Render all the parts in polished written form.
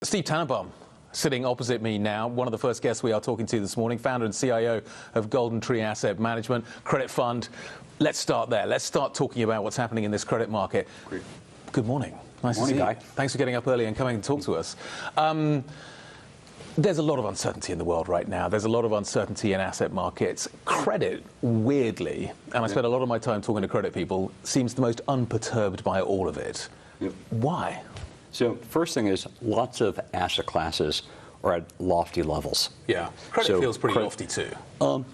Steve Tananbaum sitting opposite me now, one of the first guests we are talking to this morning, founder and CIO of Goldentree Asset Management, credit fund. Let's start there. Let's start talking about what's happening in this credit market. Great. Good morning. Nice to see you. Guy. Thanks for getting up early and coming to talk to us. There's a lot of uncertainty in the world right now. There's a lot of uncertainty in asset markets. Credit, weirdly, and I spend a lot of my time talking to credit people, seems the most unperturbed by all of it. Yep. Why? So first thing is lots of asset classes are at lofty levels. Yeah, credit feels pretty lofty too.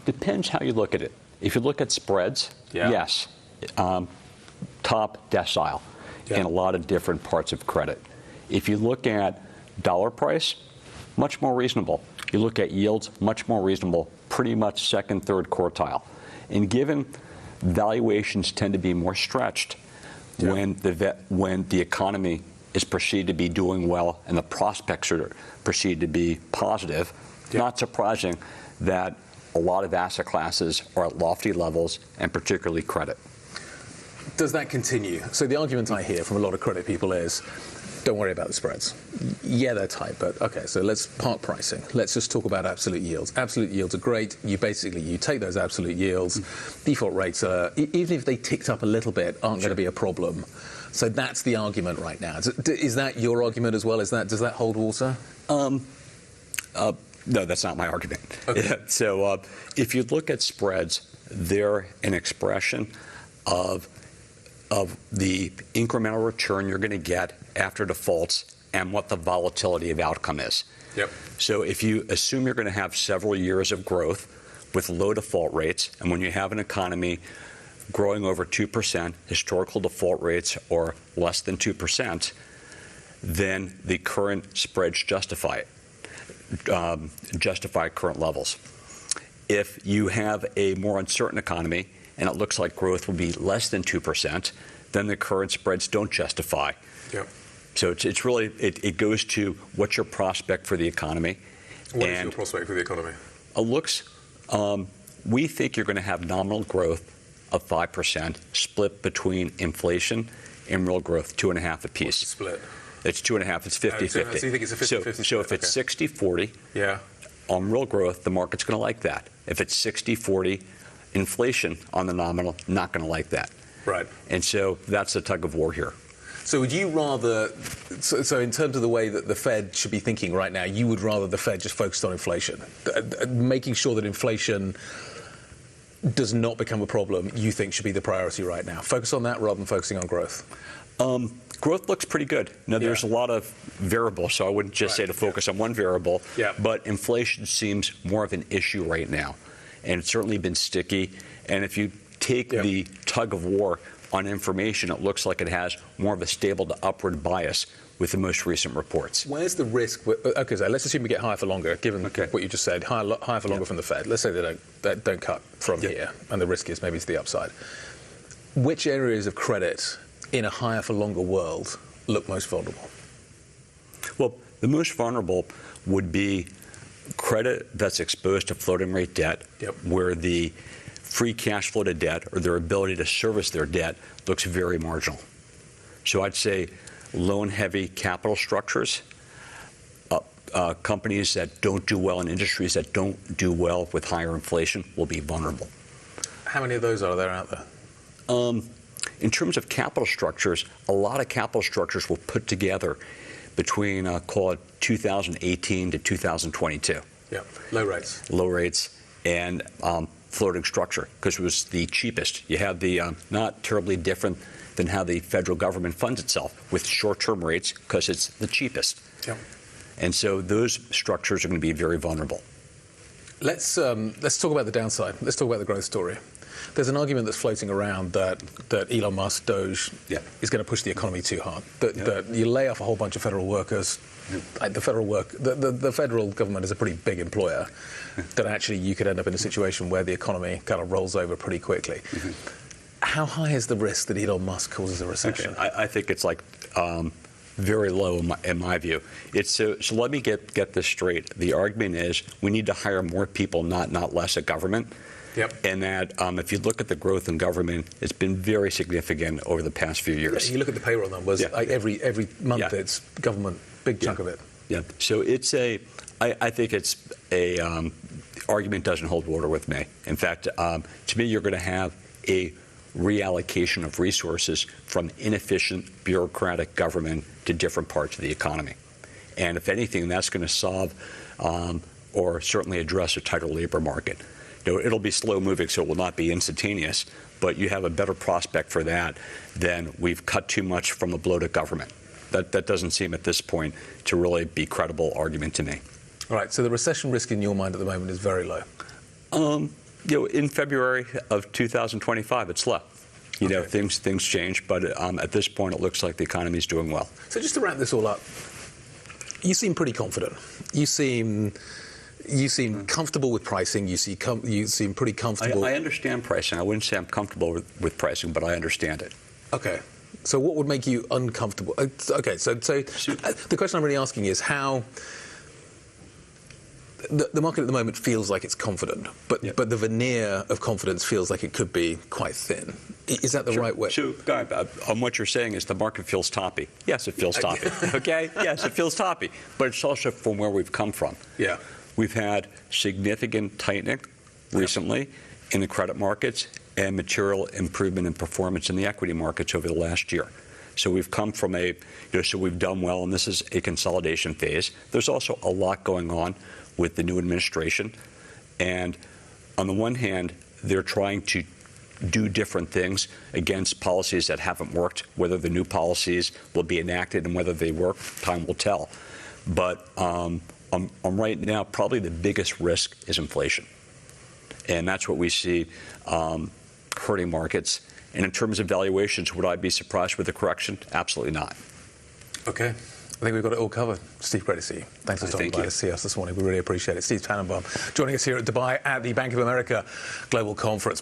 Depends how you look at it. If you look at spreads, yes, top decile in a lot of different parts of credit. If you look at dollar price, much more reasonable. You look at yields, much more reasonable, pretty much second, third quartile. And given valuations tend to be more stretched when the economy is perceived to be doing well and the prospects are perceived to be positive, not surprising that a lot of asset classes are at lofty levels, and particularly credit. Does that continue? So the argument I hear from a lot of credit people is, don't worry about the spreads. Yeah, they're tight, but okay, so let's park pricing. Let's just talk about absolute yields. Absolute yields are great. You take those absolute yields. Default rates are, even if they ticked up a little bit, aren't going to be a problem. So that's the argument right now. Is that your argument as well? Does that hold water? No, that's not my argument. Okay. So if you look at spreads, they're an expression of the incremental return you're going to get after defaults and what the volatility of outcome is. Yep. So if you assume you're going to have several years of growth with low default rates, and when you have an economy growing over 2%, historical default rates are less than 2%, then the current spreads justify current levels. If you have a more uncertain economy and it looks like growth will be less than 2%, then the current spreads don't justify. Yep. So it's really, it goes to what's your prospect for the economy. What is your prospect for the economy? We think you're going to have nominal growth of 5% split between inflation and real growth, 2.5 apiece. What's the split? It's 2.5. It's 50-50. So you think it's a 50-50 So if it's 60-40 on real growth, the market's going to like that. If it's 60-40 inflation on the nominal, not going to like that. Right. And so that's the tug of war here. So would you rather, so in terms of the way that the Fed should be thinking right now, you would rather the Fed just focused on inflation, making sure that inflation does not become a problem, you think should be the priority right now? Focus on that rather than focusing on growth? Growth looks pretty good. Now, there's a lot of variables, so I wouldn't just say to focus on one variable, but inflation seems more of an issue right now, and it's certainly been sticky. And if you take the tug of war on information, it looks like it has more of a stable to upward bias with the most recent reports. Where's the risk? Okay, so let's assume we get higher for longer, given what you just said, higher for longer from the Fed. Let's say they don't cut from here, and the risk is maybe to the upside. Which areas of credit in a higher for longer world look most vulnerable? Well, the most vulnerable would be credit that's exposed to floating rate debt, where the free cash flow to debt or their ability to service their debt looks very marginal. So I'd say loan-heavy capital structures, companies that don't do well in industries that don't do well with higher inflation will be vulnerable. How many of those are there out there? In terms of capital structures, a lot of capital structures were put together between, call it 2018 to 2022. Yeah, low rates. Low rates and floating structure, because it was the cheapest. You have the not terribly different than how the federal government funds itself, with short-term rates, because it's the cheapest. Yep. And so those structures are going to be very vulnerable. Let's talk about the downside. Let's talk about the growth story. There's an argument that's floating around that Elon Musk, Doge, is going to push the economy too hard. That you lay off a whole bunch of federal workers. The federal government is a pretty big employer. That actually you could end up in a situation where the economy kind of rolls over pretty quickly. How high is the risk that Elon Musk causes a recession? Okay. I think it's like very low in my view. So let me get this straight. The argument is we need to hire more people, not less at government. Yep. And that if you look at the growth in government, it's been very significant over the past few years. You look at the payroll numbers, like every month it's government, big chunk of it. Yeah. So it's I think it's a argument doesn't hold water with me. In fact, to me, you're going to have a reallocation of resources from inefficient bureaucratic government to different parts of the economy. And if anything, that's going to solve or certainly address a tighter labor market. It'll be slow moving, so it will not be instantaneous, but you have a better prospect for that than we've cut too much from a bloated government. That doesn't seem at this point to really be a credible argument to me. All right, so the recession risk in your mind at the moment is very low. In February of 2025, it's low. Things change, but at this point, it looks like the economy is doing well. So just to wrap this all up, you seem pretty confident. You seem comfortable with pricing. You seem pretty comfortable. I understand pricing. I wouldn't say I'm comfortable with pricing, but I understand it. Okay. So what would make you uncomfortable? Okay. So the question I'm really asking is how the market at the moment feels like it's confident, but the veneer of confidence feels like it could be quite thin. Is that the right way? So, on what you're saying is the market feels toppy. Yes, it feels toppy. Okay? Yes, it feels toppy. But it's also from where we've come from. Yeah. We've had significant tightening recently in the credit markets and material improvement in performance in the equity markets over the last year. So we've come from so we've done well, and this is a consolidation phase. There's also a lot going on with the new administration. And on the one hand, they're trying to do different things against policies that haven't worked. Whether the new policies will be enacted and whether they work, time will tell. But right now, probably the biggest risk is inflation. And that's what we see hurting markets. And in terms of valuations, would I be surprised with a correction? Absolutely not. Okay. I think we've got it all covered. Steve, great to see you. Thanks for stopping by to see us this morning. We really appreciate it. Steve Tananbaum joining us here at Dubai at the Bank of America Global Conference.